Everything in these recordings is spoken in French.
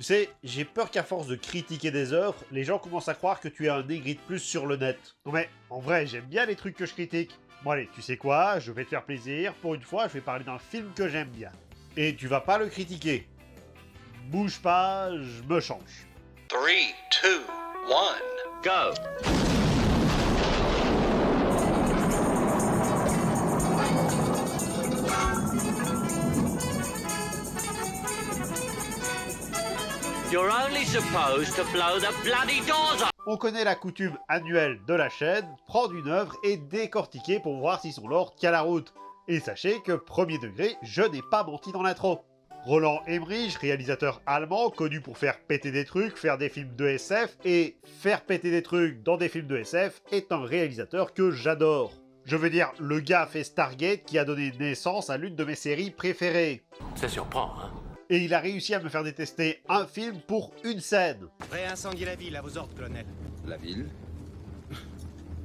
Tu sais, j'ai peur qu'à force de critiquer des œuvres, les gens commencent à croire que tu es un aigri de plus sur le net. Non mais, en vrai, j'aime bien les trucs que je critique. Bon allez, tu sais quoi, je vais te faire plaisir, pour une fois, je vais parler d'un film que j'aime bien. Et tu vas pas le critiquer. Bouge pas, je me change. 3, 2, 1, go! You're only supposed to blow the bloody doors off! On connaît la coutume annuelle de la chaîne, prendre une œuvre et décortiquer pour voir si son lore tient la route. Et sachez que, premier degré, je n'ai pas menti dans l'intro. Roland Emmerich, réalisateur allemand, connu pour faire péter des trucs, faire des films de SF, et faire péter des trucs dans des films de SF, est un réalisateur que j'adore. Je veux dire, le gars a fait Stargate qui a donné naissance à l'une de mes séries préférées. Ça surprend, hein? Et il a réussi à me faire détester un film pour une scène. Réincendier la ville, à vos ordres, colonel. La ville?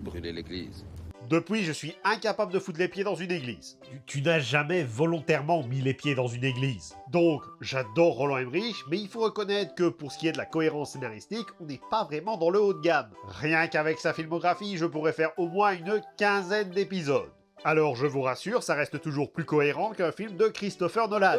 Brûler l'église. Depuis, je suis incapable de foutre les pieds dans une église. Tu n'as jamais volontairement mis les pieds dans une église. Donc, j'adore Roland Emmerich, mais il faut reconnaître que pour ce qui est de la cohérence scénaristique, on n'est pas vraiment dans le haut de gamme. Rien qu'avec sa filmographie, je pourrais faire au moins une quinzaine d'épisodes. Alors, je vous rassure, ça reste toujours plus cohérent qu'un film de Christopher Nolan.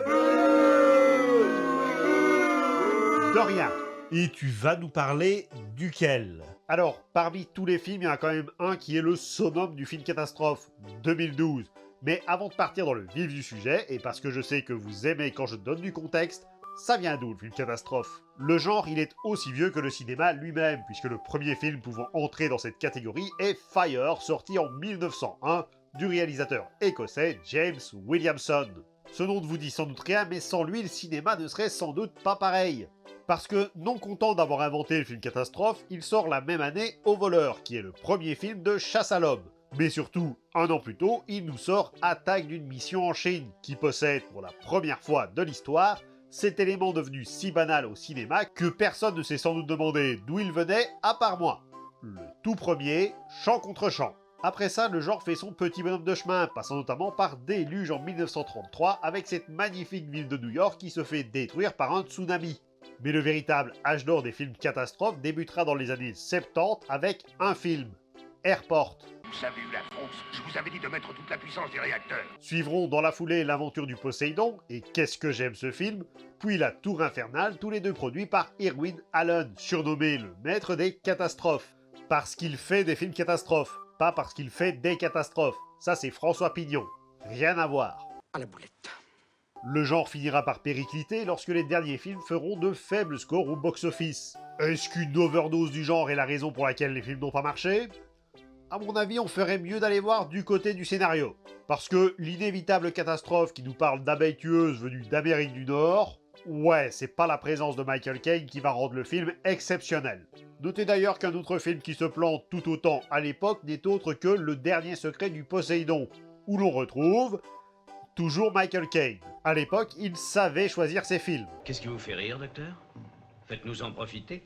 De rien. Et tu vas nous parler duquel? Alors, parmi tous les films, il y en a quand même un qui est le summum du film catastrophe, 2012. Mais avant de partir dans le vif du sujet, et parce que je sais que vous aimez quand je donne du contexte, ça vient d'où le film catastrophe? Le genre, il est aussi vieux que le cinéma lui-même, puisque le premier film pouvant entrer dans cette catégorie est Fire, sorti en 1901, du réalisateur écossais James Williamson. Ce nom ne vous dit sans doute rien, mais sans lui, le cinéma ne serait sans doute pas pareil. Parce que, non content d'avoir inventé le film catastrophe, il sort la même année Au voleur, qui est le premier film de chasse à l'homme. Mais surtout, un an plus tôt, il nous sort Attaque d'une mission en Chine, qui possède, pour la première fois de l'histoire, cet élément devenu si banal au cinéma que personne ne s'est sans doute demandé d'où il venait, à part moi. Le tout premier, Chant contre Chant. Après ça, le genre fait son petit bonhomme de chemin, passant notamment par Déluge en 1933, avec cette magnifique ville de New York qui se fait détruire par un tsunami. Mais le véritable âge d'or des films catastrophes débutera dans les années 70 avec un film, Airport. Vous avez eu la France, je vous avais dit de mettre toute la puissance des réacteurs. Suivront dans la foulée l'aventure du Poséidon, et qu'est-ce que j'aime ce film, puis la Tour Infernale, tous les deux produits par Irwin Allen, surnommé le maître des catastrophes. Parce qu'il fait des films catastrophes, pas parce qu'il fait des catastrophes. Ça c'est François Pignon. Rien à voir. À la boulette. Le genre finira par péricliter lorsque les derniers films feront de faibles scores au box-office. Est-ce qu'une overdose du genre est la raison pour laquelle les films n'ont pas marché? À mon avis, on ferait mieux d'aller voir du côté du scénario. Parce que l'inévitable catastrophe qui nous parle d'abeilles tueuses venues d'Amérique du Nord, ouais, c'est pas la présence de Michael Caine qui va rendre le film exceptionnel. Notez d'ailleurs qu'un autre film qui se plante tout autant à l'époque n'est autre que Le Dernier Secret du Poséidon, où l'on retrouve toujours Michael Caine. À l'époque, il savait choisir ses films. Qu'est-ce qui vous fait rire, docteur? Faites-nous en profiter.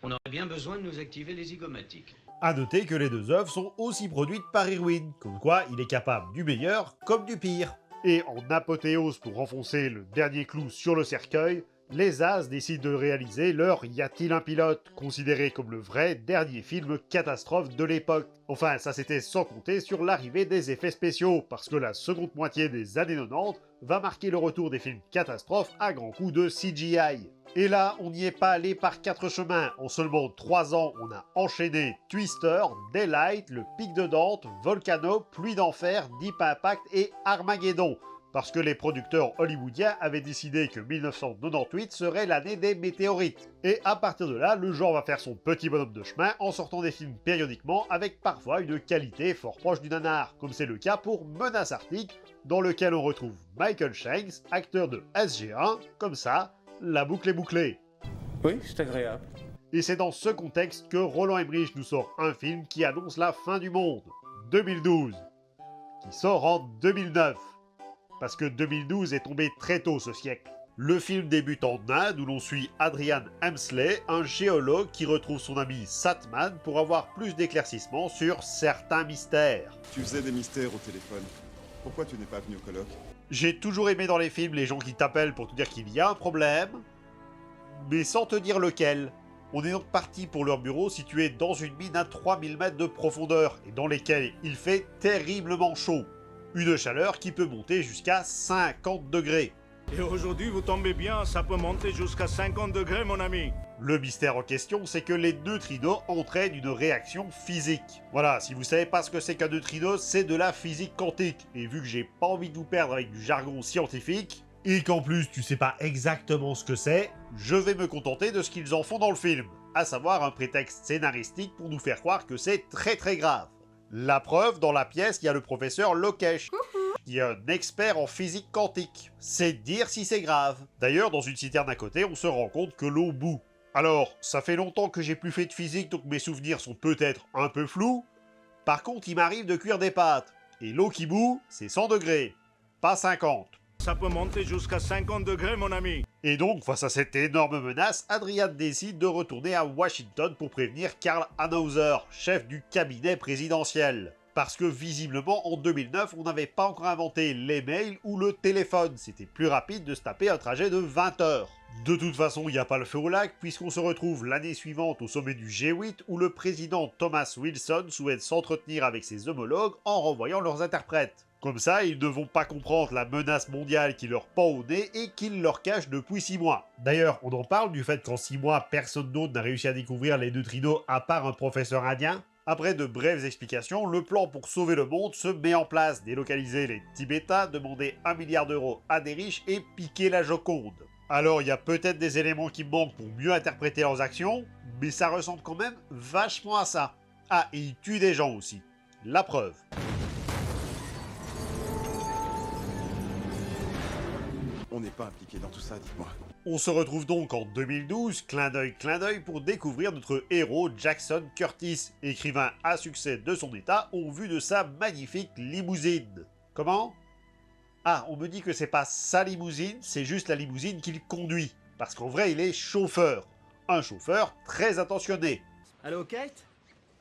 On aurait bien besoin de nous activer les zygomatiques. A noter que les deux œuvres sont aussi produites par Irwin, comme quoi il est capable du meilleur comme du pire. Et en apothéose pour enfoncer le dernier clou sur le cercueil, les As décident de réaliser leur Y a-t-il un pilote, considéré comme le vrai dernier film catastrophe de l'époque. Enfin, ça c'était sans compter sur l'arrivée des effets spéciaux, parce que la seconde moitié des années 90 va marquer le retour des films catastrophes à grands coups de CGI. Et là, on n'y est pas allé par quatre chemins. En seulement 3 ans, on a enchaîné Twister, Daylight, Le Pic de Dante, Volcano, Pluie d'Enfer, Deep Impact et Armageddon. Parce que les producteurs hollywoodiens avaient décidé que 1998 serait l'année des météorites. Et à partir de là, le genre va faire son petit bonhomme de chemin en sortant des films périodiquement avec parfois une qualité fort proche du nanar, comme c'est le cas pour Menace Arctique, dans lequel on retrouve Michael Shanks, acteur de SG1, comme ça, la boucle est bouclée. Oui, c'est agréable. Et c'est dans ce contexte que Roland Emmerich nous sort un film qui annonce la fin du monde, 2012, qui sort en 2009. Parce que 2012 est tombé très tôt ce siècle. Le film débute en Inde où l'on suit Adrian Hemsley, un géologue qui retrouve son ami Satman pour avoir plus d'éclaircissements sur certains mystères. Tu faisais des mystères au téléphone. Pourquoi tu n'es pas venu au colloque? J'ai toujours aimé dans les films les gens qui t'appellent pour te dire qu'il y a un problème, mais sans te dire lequel. On est donc parti pour leur bureau situé dans une mine à 3000 mètres de profondeur et dans lesquelles il fait terriblement chaud. Une chaleur qui peut monter jusqu'à 50 degrés. Et aujourd'hui, vous tombez bien, ça peut monter jusqu'à 50 degrés, mon ami. Le mystère en question, c'est que les neutrinos entraînent une réaction physique. Voilà, si vous savez pas ce que c'est qu'un neutrino, c'est de la physique quantique. Et vu que j'ai pas envie de vous perdre avec du jargon scientifique, et qu'en plus tu sais pas exactement ce que c'est, je vais me contenter de ce qu'ils en font dans le film, à savoir un prétexte scénaristique pour nous faire croire que c'est très grave. La preuve, dans la pièce, il y a le professeur Lokesh, qui est un expert en physique quantique. C'est dire si c'est grave. D'ailleurs, dans une citerne à côté, on se rend compte que l'eau bout. Alors, ça fait longtemps que j'ai plus fait de physique, donc mes souvenirs sont peut-être un peu flous. Par contre, il m'arrive de cuire des pâtes. Et l'eau qui bout, c'est 100 degrés, pas 50. Ça peut monter jusqu'à 50 degrés, mon ami. Et donc, face à cette énorme menace, Adrian décide de retourner à Washington pour prévenir Karl Annhauser, chef du cabinet présidentiel. Parce que visiblement, en 2009, on n'avait pas encore inventé les mails ou le téléphone. C'était plus rapide de se taper un trajet de 20 heures. De toute façon, il n'y a pas le feu au lac, puisqu'on se retrouve l'année suivante au sommet du G8, où le président Thomas Wilson souhaite s'entretenir avec ses homologues en renvoyant leurs interprètes. Comme ça, ils ne vont pas comprendre la menace mondiale qui leur pend au nez et qu'ils leur cachent depuis 6 mois. D'ailleurs, on en parle du fait qu'en 6 mois, personne d'autre n'a réussi à découvrir les neutrinos à part un professeur indien. Après de brèves explications, le plan pour sauver le monde se met en place, délocaliser les Tibétains, demander 1 milliard d'euros à des riches et piquer la Joconde. Alors, il y a peut-être des éléments qui me manquent pour mieux interpréter leurs actions, mais ça ressemble quand même vachement à ça. Ah, et ils tuent des gens aussi. La preuve. On n'est pas impliqué dans tout ça, dites-moi. On se retrouve donc en 2012, clin d'œil, pour découvrir notre héros Jackson Curtis, écrivain à succès de son état, au vu de sa magnifique limousine. Comment? Ah, on me dit que c'est pas sa limousine, c'est juste la limousine qu'il conduit. Parce qu'en vrai, il est chauffeur. Un chauffeur très attentionné. Allô, Kate?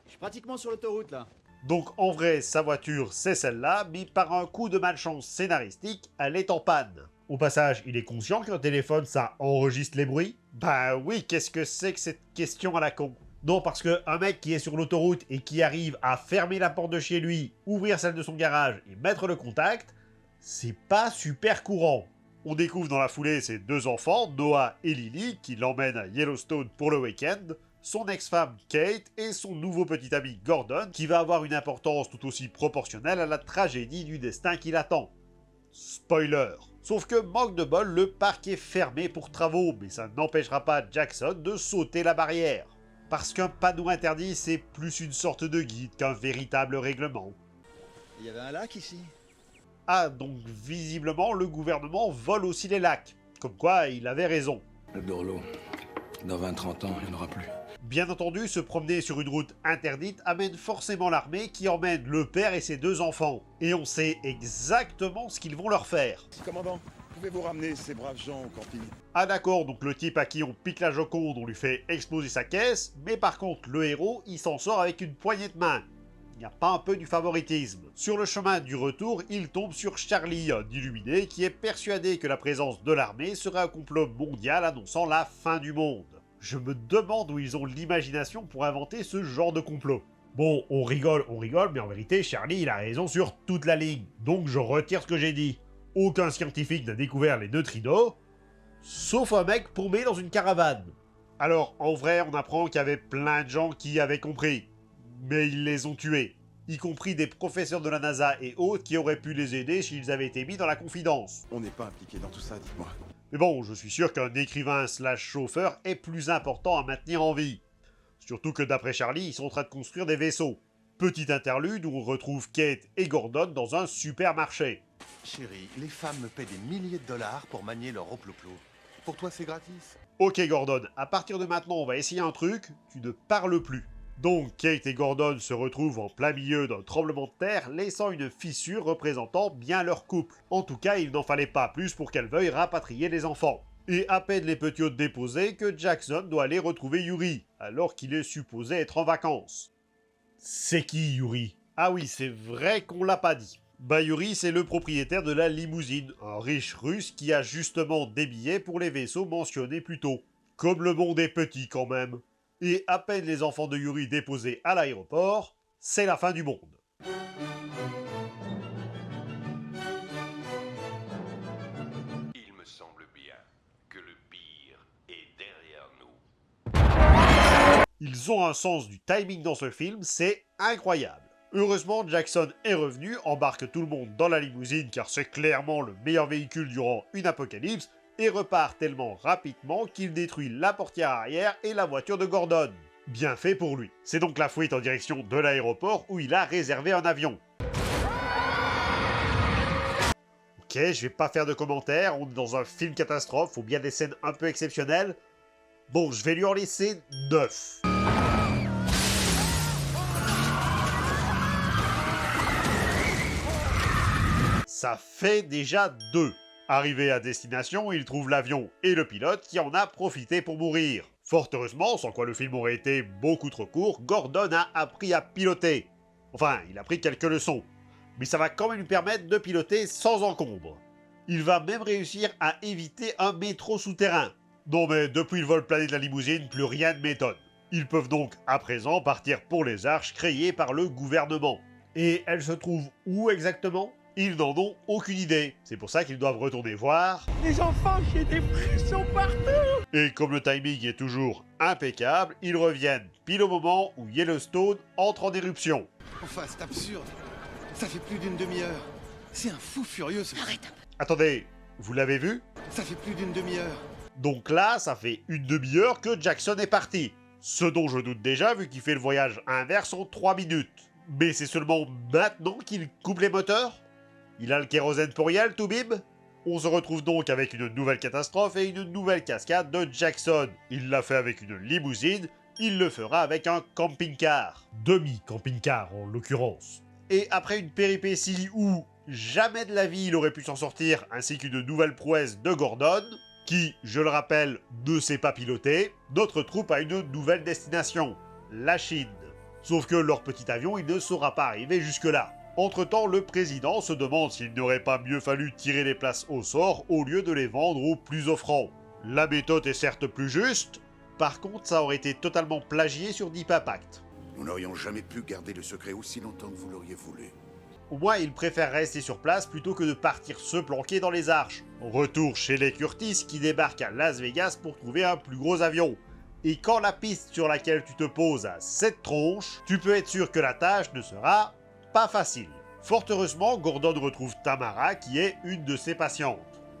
Je suis pratiquement sur l'autoroute, là. Donc en vrai, sa voiture, c'est celle-là, mais par un coup de malchance scénaristique, elle est en panne. Au passage, il est conscient qu'un téléphone, ça enregistre les bruits? Bah oui, qu'est-ce que c'est que cette question à la con? Non, parce qu'un mec qui est sur l'autoroute et qui arrive à fermer la porte de chez lui, ouvrir celle de son garage et mettre le contact, c'est pas super courant. On découvre dans la foulée ses 2 enfants, Noah et Lily, qui l'emmènent à Yellowstone pour le week-end, son ex-femme Kate et son nouveau petit ami Gordon, qui va avoir une importance tout aussi proportionnelle à la tragédie du destin qui l'attend. Spoiler. Sauf que, manque de bol, le parc est fermé pour travaux, mais ça n'empêchera pas Jackson de sauter la barrière. Parce qu'un panneau interdit, c'est plus une sorte de guide qu'un véritable règlement. Il y avait un lac ici? Ah, donc visiblement, le gouvernement vole aussi les lacs. Comme quoi, il avait raison. Le Dorlo, dans 20-30 ans, il n'y en aura plus. Bien entendu, se promener sur une route interdite amène forcément l'armée qui emmène le père et ses 2 enfants. Et on sait exactement ce qu'ils vont leur faire. Commandant, pouvez-vous ramener ces braves gens au camping? Ah d'accord, donc le type à qui on pique la Joconde, on lui fait exploser sa caisse, mais par contre le héros, il s'en sort avec une poignée de main. Il n'y a pas un peu du favoritisme. Sur le chemin du retour, il tombe sur Charlie, un illuminé qui est persuadé que la présence de l'armée serait un complot mondial annonçant la fin du monde. Je me demande où ils ont l'imagination pour inventer ce genre de complot. Bon, on rigole, mais en vérité, Charlie, il a raison sur toute la ligne. Donc je retire ce que j'ai dit. Aucun scientifique n'a découvert les neutrinos, sauf un mec paumé dans une caravane. Alors, en vrai, on apprend qu'il y avait plein de gens qui avaient compris. Mais ils les ont tués. Y compris des professeurs de la NASA et autres qui auraient pu les aider s'ils avaient été mis dans la confidence. On n'est pas impliqué dans tout ça, dites-moi. Mais bon, je suis sûr qu'un écrivain / chauffeur est plus important à maintenir en vie. Surtout que d'après Charlie, ils sont en train de construire des vaisseaux. Petit interlude où on retrouve Kate et Gordon dans un supermarché. Chérie, les femmes me paient des milliers de dollars pour manier leur roploplou. Pour toi, c'est gratis. Ok Gordon, à partir de maintenant, on va essayer un truc, tu ne parles plus. Donc Kate et Gordon se retrouvent en plein milieu d'un tremblement de terre, laissant une fissure représentant bien leur couple. En tout cas, il n'en fallait pas plus pour qu'elle veuille rapatrier les enfants. Et à peine les petits déposés que Jackson doit aller retrouver Yuri, alors qu'il est supposé être en vacances. C'est qui Yuri? Ah oui, c'est vrai qu'on l'a pas dit. Bah Yuri, c'est le propriétaire de la limousine, un riche russe qui a justement des billets pour les vaisseaux mentionnés plus tôt. Comme le monde est petit quand même, et à peine les enfants de Yuri déposés à l'aéroport, c'est la fin du monde. Il me semble bien que le pire est derrière nous. Ils ont un sens du timing dans ce film, c'est incroyable. Heureusement, Jackson est revenu, embarque tout le monde dans la limousine car c'est clairement le meilleur véhicule durant une apocalypse, et repart tellement rapidement qu'il détruit la portière arrière et la voiture de Gordon. Bien fait pour lui. C'est donc la fuite en direction de l'aéroport où il a réservé un avion. Ok, je vais pas faire de commentaires, on est dans un film catastrophe, faut bien des scènes un peu exceptionnelles. Bon, je vais lui en laisser 9. Ça fait déjà 2. Arrivé à destination, il trouve l'avion et le pilote qui en a profité pour mourir. Fort heureusement, sans quoi le film aurait été beaucoup trop court, Gordon a appris à piloter. Enfin, il a pris quelques leçons. Mais ça va quand même lui permettre de piloter sans encombre. Il va même réussir à éviter un métro souterrain. Non mais depuis le vol plané de la limousine, plus rien ne m'étonne. Ils peuvent donc à présent partir pour les arches créées par le gouvernement. Et elles se trouvent où exactement ? Ils n'en ont aucune idée. C'est pour ça qu'ils doivent retourner voir. Les enfants, j'ai des pressions partout. Et comme le timing est toujours impeccable, ils reviennent pile au moment où Yellowstone entre en éruption. Enfin, c'est absurde. Ça fait plus d'une demi-heure. C'est un fou furieux, ce... Arrête. Attendez, vous l'avez vu ? Ça fait plus d'une demi-heure. Donc là, ça fait une demi-heure que Jackson est parti. Ce dont je doute déjà, vu qu'il fait le voyage inverse en 3 minutes. Mais c'est seulement maintenant qu'il coupe les moteurs ? Il a le kérosène pour y aller, tout bib ? On se retrouve donc avec une nouvelle catastrophe et une nouvelle cascade de Jackson. Il l'a fait avec une limousine, il le fera avec un camping-car. Demi-camping-car en l'occurrence. Et après une péripétie où jamais de la vie il aurait pu s'en sortir, ainsi qu'une nouvelle prouesse de Gordon, qui, je le rappelle, ne sait pas piloter, notre troupe a une nouvelle destination, la Chine. Sauf que leur petit avion, il ne saura pas arriver jusque-là. Entre-temps, le président se demande s'il n'aurait pas mieux fallu tirer les places au sort au lieu de les vendre aux plus offrants. La méthode est certes plus juste, par contre ça aurait été totalement plagié sur Deep Impact. Nous n'aurions jamais pu garder le secret aussi longtemps que vous l'auriez voulu. Au moins, il préfère rester sur place plutôt que de partir se planquer dans les arches. Retour chez les Curtis qui débarquent à Las Vegas pour trouver un plus gros avion. Et quand la piste sur laquelle tu te poses a cette tronche, tu peux être sûr que la tâche ne sera pas facile. Fort heureusement, Gordon retrouve Tamara qui est une de ses patientes.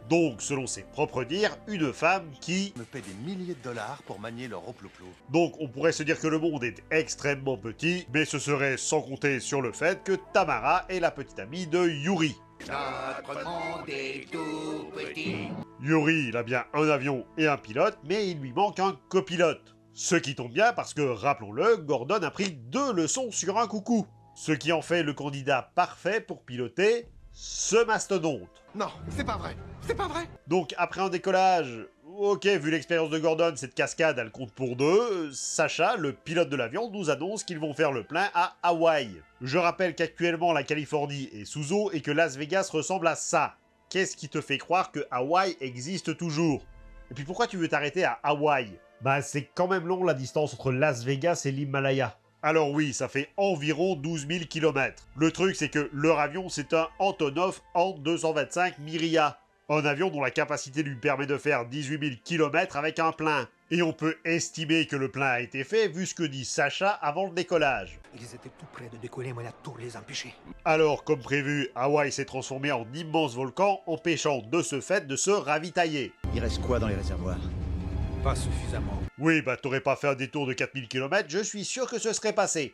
Donc, selon ses propres dires, une femme qui me paie des milliers de dollars pour manier leur oploplo. Donc, on pourrait se dire que le monde est extrêmement petit, mais ce serait sans compter sur le fait que Tamara est la petite amie de Yuri. Notre monde est tout petit. Yuri, il a bien un avion et un pilote, mais il lui manque un copilote. Ce qui tombe bien parce que, rappelons-le, Gordon a pris 2 leçons sur un coucou. Ce qui en fait le candidat parfait pour piloter ce mastodonte. Non, c'est pas vrai. C'est pas vrai. Donc après un décollage, ok, vu l'expérience de Gordon, cette cascade elle compte pour 2. Sacha, le pilote de l'avion, nous annonce qu'ils vont faire le plein à Hawaï. Je rappelle qu'actuellement la Californie est sous eau et que Las Vegas ressemble à ça. Qu'est-ce qui te fait croire que Hawaï existe toujours? Et puis pourquoi tu veux t'arrêter à Hawaï? Bah c'est quand même long la distance entre Las Vegas et l'Himalaya. Alors oui, ça fait environ 12 000 km. Le truc c'est que leur avion c'est un Antonov An-225 Miria. Un avion dont la capacité lui permet de faire 18 000 km avec un plein. Et on peut estimer que le plein a été fait vu ce que dit Sacha avant le décollage. Ils étaient tout près de décoller, mais la tour les empêchait. Alors, comme prévu, Hawaï s'est transformé en immense volcan, empêchant de ce fait de se ravitailler. Il reste quoi dans les réservoirs? Pas suffisamment. Oui, bah t'aurais pas fait un détour de 4000 km, je suis sûr que ce serait passé.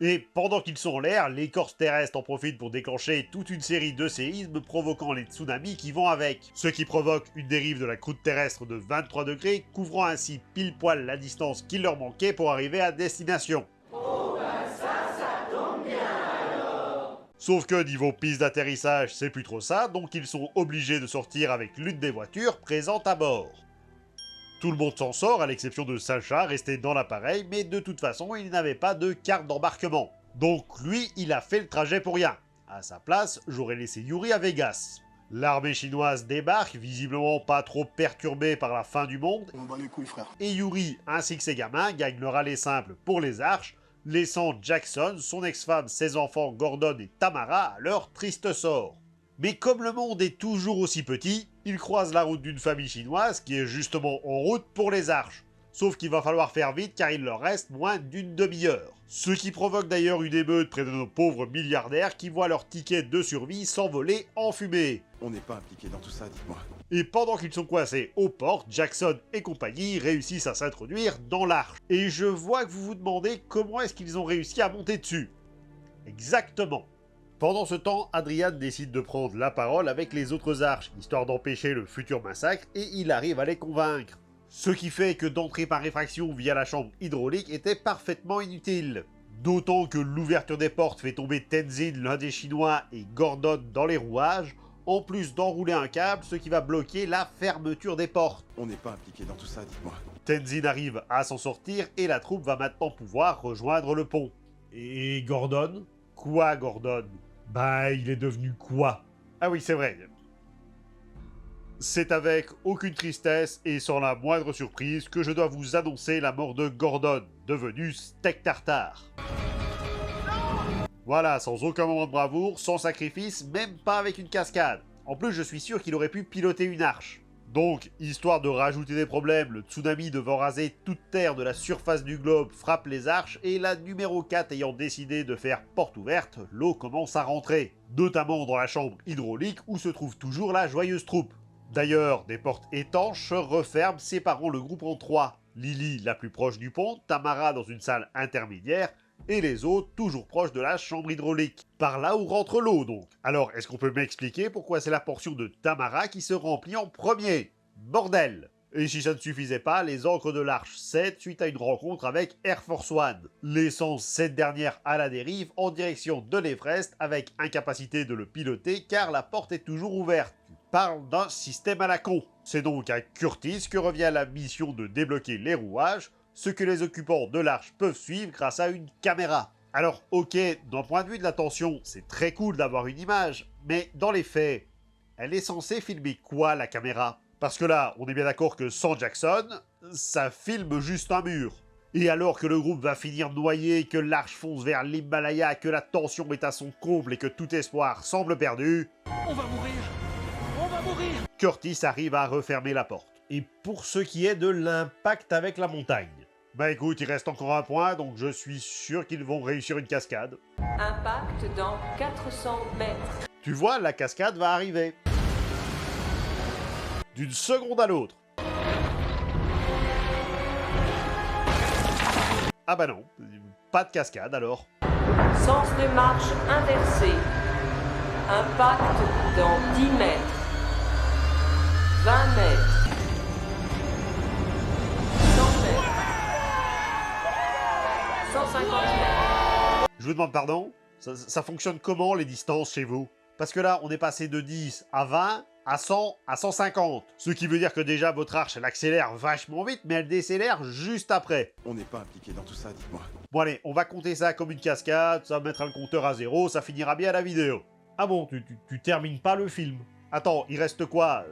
Et pendant qu'ils sont en l'air, l'écorce terrestre en profite pour déclencher toute une série de séismes provoquant les tsunamis qui vont avec. Ce qui provoque une dérive de la croûte terrestre de 23 degrés, couvrant ainsi pile poil la distance qu'il leur manquait pour arriver à destination. Oh ben ça tombe bien alors. Sauf que niveau piste d'atterrissage, c'est plus trop ça, donc ils sont obligés de sortir avec l'une des voitures présentes à bord. Tout le monde s'en sort, à l'exception de Sacha, resté dans l'appareil, mais de toute façon, il n'avait pas de carte d'embarquement. Donc lui, il a fait le trajet pour rien. À sa place, j'aurais laissé Yuri à Vegas. L'armée chinoise débarque, visiblement pas trop perturbée par la fin du monde, On bat les couilles, frère. et Yuri ainsi que ses gamins gagnent le rallye simple pour les arches, laissant Jackson, son ex-femme, ses enfants Gordon et Tamara à leur triste sort. Mais comme le monde est toujours aussi petit, ils croisent la route d'une famille chinoise qui est justement en route pour les arches. Sauf qu'il va falloir faire vite car il leur reste moins d'une demi-heure. Ce qui provoque d'ailleurs une émeute près de nos pauvres milliardaires qui voient leur ticket de survie s'envoler en fumée. On n'est pas impliqué dans tout ça, dites-moi. Et pendant qu'ils sont coincés aux portes, Jackson et compagnie réussissent à s'introduire dans l'arche. Et je vois que vous vous demandez comment est-ce qu'ils ont réussi à monter dessus. Exactement. Pendant ce temps, Adrian décide de prendre la parole avec les autres arches, histoire d'empêcher le futur massacre, et il arrive à les convaincre. Ce qui fait que d'entrer par effraction via la chambre hydraulique était parfaitement inutile. D'autant que l'ouverture des portes fait tomber Tenzin, l'un des Chinois, et Gordon dans les rouages, en plus d'enrouler un câble, ce qui va bloquer la fermeture des portes. On n'est pas impliqué dans tout ça, dites-moi. Tenzin arrive à s'en sortir et la troupe va maintenant pouvoir rejoindre le pont. Et Gordon? Quoi, Gordon? Bah, il est devenu quoi? Ah oui, c'est vrai. C'est avec aucune tristesse et sans la moindre surprise que je dois vous annoncer la mort de Gordon, devenu steak tartare. Voilà, sans aucun moment de bravoure, sans sacrifice, même pas avec une cascade. En plus, je suis sûr qu'il aurait pu piloter une arche. Donc, histoire de rajouter des problèmes, le tsunami devant raser toute terre de la surface du globe frappe les arches et la numéro 4 ayant décidé de faire porte ouverte, l'eau commence à rentrer. Notamment dans la chambre hydraulique où se trouve toujours la joyeuse troupe. D'ailleurs, des portes étanches se referment séparant le groupe en trois. Lily la plus proche du pont, Tamara dans une salle intermédiaire, et les autres toujours proches de la chambre hydraulique. Par là où rentre l'eau donc. Alors, est-ce qu'on peut m'expliquer pourquoi c'est la portion de Tamara qui se remplit en premier? Bordel! Et si ça ne suffisait pas, les ancres de l'Arche 7 suite à une rencontre avec Air Force One, laissant cette dernière à la dérive en direction de l'Everest avec incapacité de le piloter car la porte est toujours ouverte. Tu parles d'un système à la con. C'est donc à Curtis que revient la mission de débloquer les rouages, ce que les occupants de l'Arche peuvent suivre grâce à une caméra. Alors ok, d'un point de vue de l'attention, c'est très cool d'avoir une image, mais dans les faits, elle est censée filmer quoi la caméra? Parce que là, on est bien d'accord que sans Jackson, ça filme juste un mur. Et alors que le groupe va finir noyé, que l'arche fonce vers l'Himalaya, que la tension est à son comble et que tout espoir semble perdu... On va mourir! On va mourir! Curtis arrive à refermer la porte. Et pour ce qui est de l'impact avec la montagne, bah écoute, il reste encore un point, donc je suis sûr qu'ils vont réussir une cascade. Impact dans 400 mètres. Tu vois, la cascade va arriver. D'une seconde à l'autre. Ah bah non, pas de cascade alors. Sens de marche inversé. Impact dans 10 mètres. 20 mètres. 100 mètres. 150 mètres. Je vous demande pardon, ça fonctionne comment les distances chez vous? Parce que là, on est passé de 10 à 20, à 100, à 150. Ce qui veut dire que déjà, votre arche, elle accélère vachement vite, mais elle décélère juste après. On n'est pas impliqué dans tout ça, dites-moi. Bon allez, on va compter ça comme une cascade, ça va mettre un compteur à 0, ça finira bien la vidéo. Ah bon, tu termines pas le film? Attends, il reste quoi?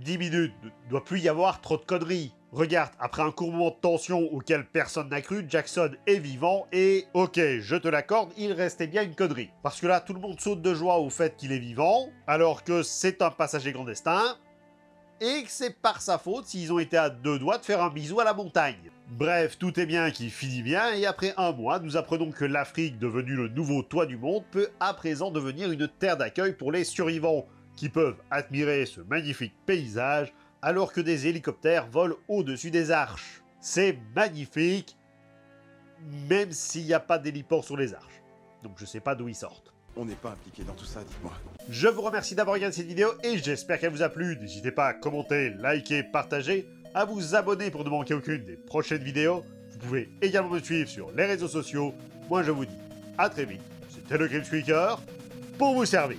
10 minutes, doit plus y avoir trop de conneries. Regarde, après un court moment de tension auquel personne n'a cru, Jackson est vivant et... Ok, je te l'accorde, il restait bien une connerie. Parce que là, tout le monde saute de joie au fait qu'il est vivant, alors que c'est un passager clandestin, et que c'est par sa faute s'ils ont été à deux doigts de faire un bisou à la montagne. Bref, tout est bien qui finit bien, et après un mois, nous apprenons que l'Afrique, devenue le nouveau toit du monde, peut à présent devenir une terre d'accueil pour les survivants, qui peuvent admirer ce magnifique paysage, alors que des hélicoptères volent au-dessus des arches. C'est magnifique, même s'il n'y a pas d'héliport sur les arches. Donc je sais pas d'où ils sortent. On n'est pas impliqué dans tout ça, dites-moi. Je vous remercie d'avoir regardé cette vidéo et j'espère qu'elle vous a plu. N'hésitez pas à commenter, liker, partager, à vous abonner pour ne manquer aucune des prochaines vidéos. Vous pouvez également me suivre sur les réseaux sociaux. Moi je vous dis à très vite. C'était le Grim Squeaker pour vous servir.